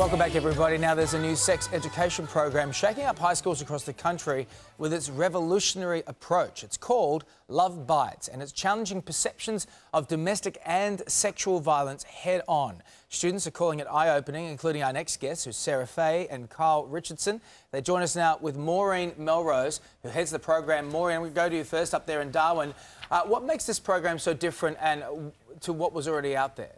Welcome back, everybody. Now, there's a new sex education program shaking up high schools across the country with its revolutionary approach. It's called Love Bites, and it's challenging perceptions of domestic and sexual violence head on. Students are calling it eye-opening, including our next guests, who's Sarah Fay and Kyle Richardson. They join us now with Maureen Melrose, who heads the program. Maureen, we go to you first up there in Darwin. What makes this program so different and to what was already out there?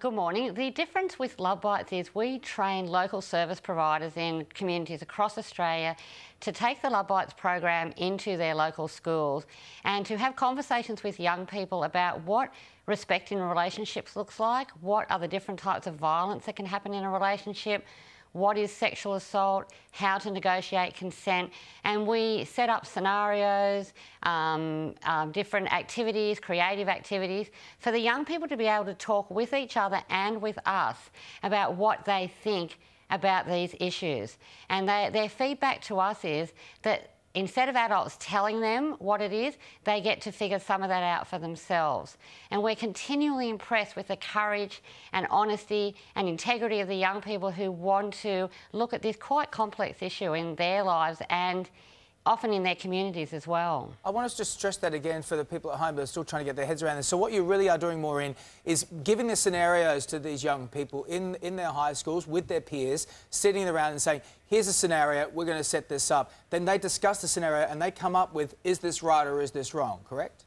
Good morning. The difference with Love Bites is we train local service providers in communities across Australia to take the Love Bites program into their local schools and to have conversations with young people about what respect in relationships looks like, what are the different types of violence that can happen in a relationship, what is sexual assault, how to negotiate consent, and we set up scenarios, different activities, creative activities, for the young people to be able to talk with each other and with us about what they think about these issues. And their feedback to us is that instead of adults telling them what it is, they get to figure some of that out for themselves. And we're continually impressed with the courage and honesty and integrity of the young people who want to look at this quite complex issue in their lives and often in their communities as well. I want us to stress that again for the people at home that are still trying to get their heads around this. So what you really are doing, Maureen, is giving the scenarios to these young people in their high schools with their peers, sitting around and saying, here's a scenario, we're going to set this up. Then they discuss the scenario and they come up with, is this right or is this wrong, correct?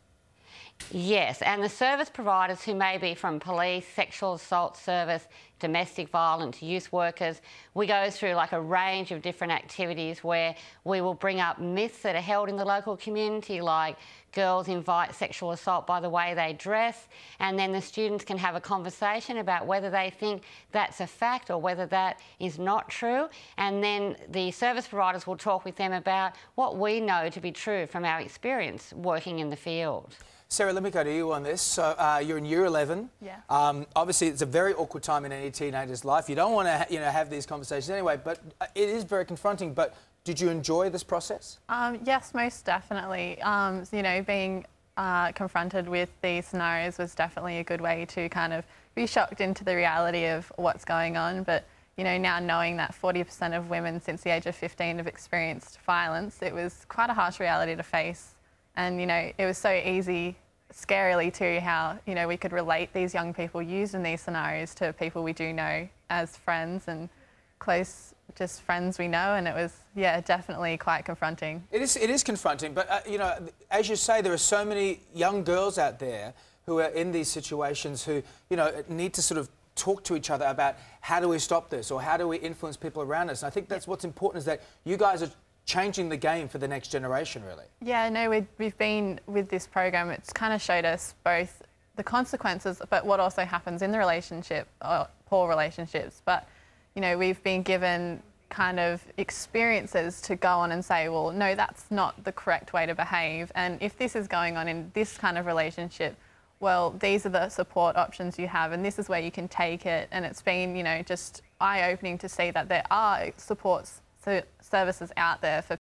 Yes, and the service providers who may be from police, sexual assault service, domestic violence, youth workers, we go through like a range of different activities where we will bring up myths that are held in the local community, like girls invite sexual assault by the way they dress, and then the students can have a conversation about whether they think that's a fact or whether that is not true, and then the service providers will talk with them about what we know to be true from our experience working in the field. Sarah, let me go to you on this. So you're in year 11. Yeah. Obviously, it's a very awkward time in any teenager's life. You don't want to, have these conversations anyway, but it is very confronting. But did you enjoy this process? Yes, most definitely. Being confronted with these scenarios was definitely a good way to kind of be shocked into the reality of what's going on. But, now knowing that 40% of women since the age of 15 have experienced violence, it was quite a harsh reality to face. And, it was so easy, scarily too, how, we could relate these young people used in these scenarios to people we do know as friends and close, just friends we know. And it was, yeah, definitely quite confronting. It is confronting. But, as you say, there are so many young girls out there who are in these situations who, need to sort of talk to each other about how do we stop this or how do we influence people around us. And I think that's what's important, is that you guys are changing the game for the next generation, really. Yeah, no, we've been with this program, it's kind of showed us both the consequences, but what also happens in the relationship, poor relationships. But, we've been given kind of experiences to go on and say, well, no, that's not the correct way to behave. And if this is going on in this kind of relationship, well, these are the support options you have and this is where you can take it. And it's been, just eye-opening to see that there are supports services out there for